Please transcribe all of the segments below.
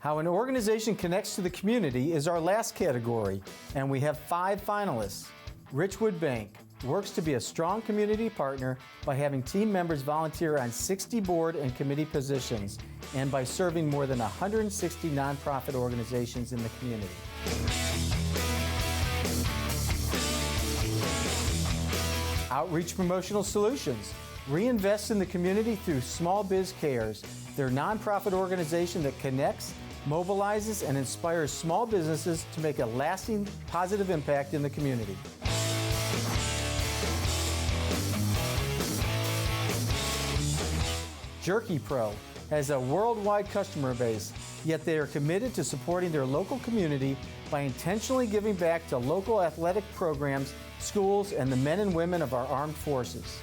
How an organization connects to the community is our last category, and we have 5 finalists. Richwood Bank works to be a strong community partner by having team members volunteer on 60 board and committee positions and by serving more than 160 nonprofit organizations in the community. Outreach Promotional Solutions reinvests in the community through Small Biz Cares, their nonprofit organization that connects, mobilizes, and inspires small businesses to make a lasting positive impact in the community. Jerky Pro has a worldwide customer base, yet they are committed to supporting their local community by intentionally giving back to local athletic programs, schools, and the men and women of our armed forces.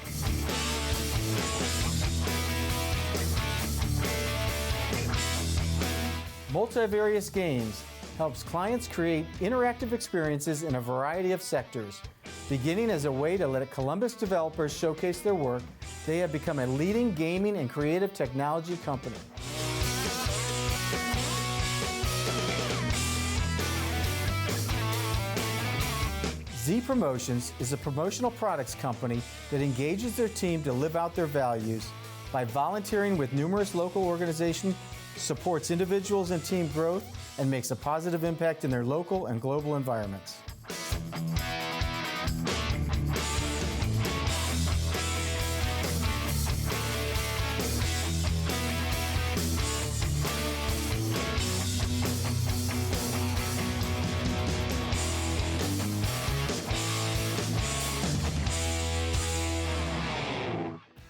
Multivarious Games helps clients create interactive experiences in a variety of sectors. Beginning as a way to let Columbus developers showcase their work, they have become a leading gaming and creative technology company. Z Promotions is a promotional products company that engages their team to live out their values by volunteering with numerous local organizations, supports individuals and team growth, and makes a positive impact in their local and global environments.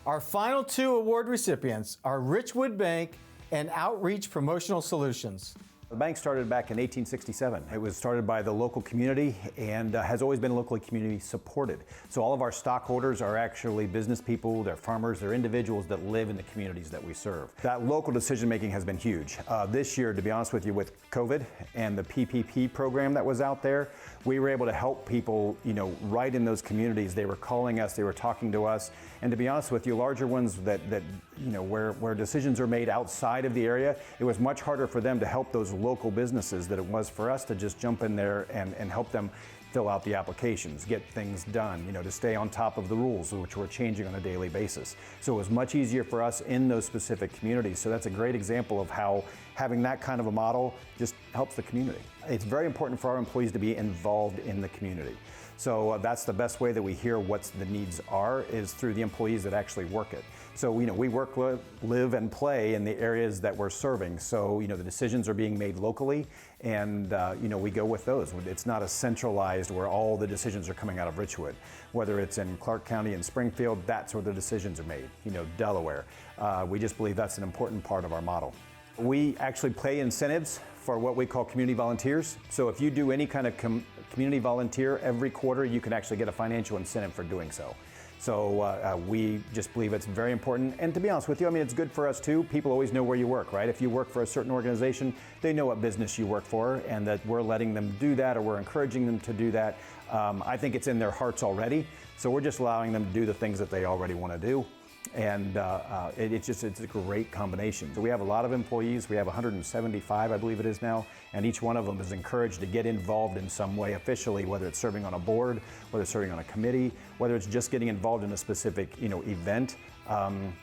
Our final 2 award recipients are Richwood Bank and Outreach Promotional Solutions. The bank started back in 1867. It was started by the local community and has always been locally community supported. So all of our stockholders are actually business people, they're farmers, they're individuals that live in the communities that we serve. That local decision making has been huge. This year, to be honest with you, with COVID and the PPP program that was out there, we were able to help people, right in those communities. They were calling us, they were talking to us, and to be honest with you, larger ones that where decisions are made outside of the area, it was much harder for them to help those local businesses than it was for us to just jump in there and help them fill out the applications, get things done, to stay on top of the rules, which were changing on a daily basis. So it was much easier for us in those specific communities. So that's a great example of how having that kind of a model just helps the community. It's very important for our employees to be involved in the community. So that's the best way that we hear what the needs are, is through the employees that actually work it. So we work, live, and play in the areas that we're serving. So the decisions are being made locally, and we go with those. It's not a centralized where all the decisions are coming out of Richwood. Whether it's in Clark County and Springfield, that's where the decisions are made. Delaware. We just believe that's an important part of our model. We actually pay incentives for what we call community volunteers. So if you do any kind of community volunteer every quarter, you can actually get a financial incentive for doing so. So we just believe it's very important. And to be honest with you, it's good for us too. People always know where you work, right? If you work for a certain organization, they know what business you work for, and that we're letting them do that, or we're encouraging them to do that. I think it's in their hearts already. So we're just allowing them to do the things that they already want to do. And it's a great combination. So we have a lot of employees. We have 175, I believe it is now, and each one of them is encouraged to get involved in some way officially, whether it's serving on a board, whether it's serving on a committee, whether it's just getting involved in a specific event.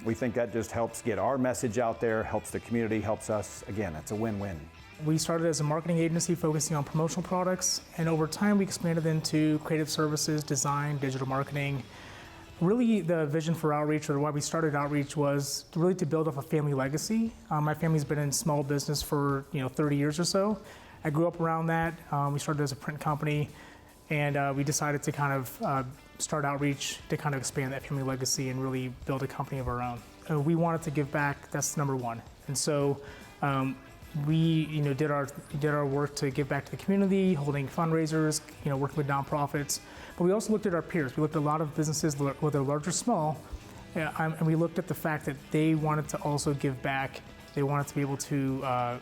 We think that just helps get our message out there, helps the community, helps us. Again, it's a win-win. We started as a marketing agency focusing on promotional products, and over time we expanded into creative services, design, digital marketing. Really, the vision for Outreach, or why we started Outreach, was really to build up a family legacy. My family's been in small business for 30 years or so. I grew up around that. We started as a print company, and we decided to kind of start Outreach to kind of expand that family legacy and really build a company of our own. We wanted to give back. That's number one. And so we did our work to give back to the community, holding fundraisers, working with nonprofits. But we also looked at our peers. We looked at a lot of businesses, whether large or small, and we looked at the fact that they wanted to also give back. They wanted to be able to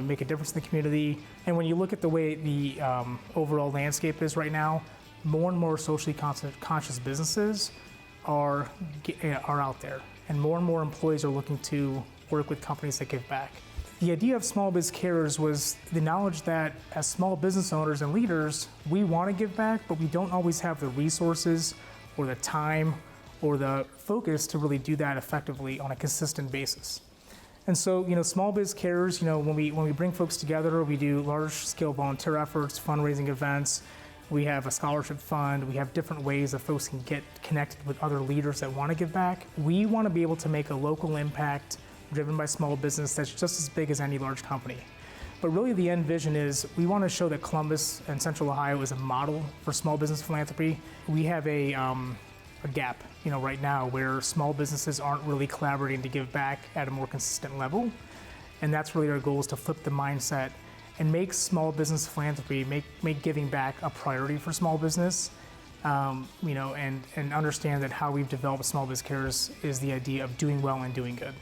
make a difference in the community. And when you look at the way the overall landscape is right now, more and more socially conscious businesses are out there, and more employees are looking to work with companies that give back. The idea of Small Biz Cares was the knowledge that as small business owners and leaders, we want to give back, but we don't always have the resources or the time or the focus to really do that effectively on a consistent basis. And so, Small Biz Cares, when we bring folks together, we do large-scale volunteer efforts, fundraising events. We have a scholarship fund. We have different ways that folks can get connected with other leaders that want to give back. We want to be able to make a local impact driven by small business that's just as big as any large company. But really the end vision is we want to show that Columbus and Central Ohio is a model for small business philanthropy. We have a gap, right now where small businesses aren't really collaborating to give back at a more consistent level. And that's really our goal, is to flip the mindset and make small business philanthropy, make giving back a priority for small business. And understand that how we've developed Small Biz Cares is the idea of doing well and doing good.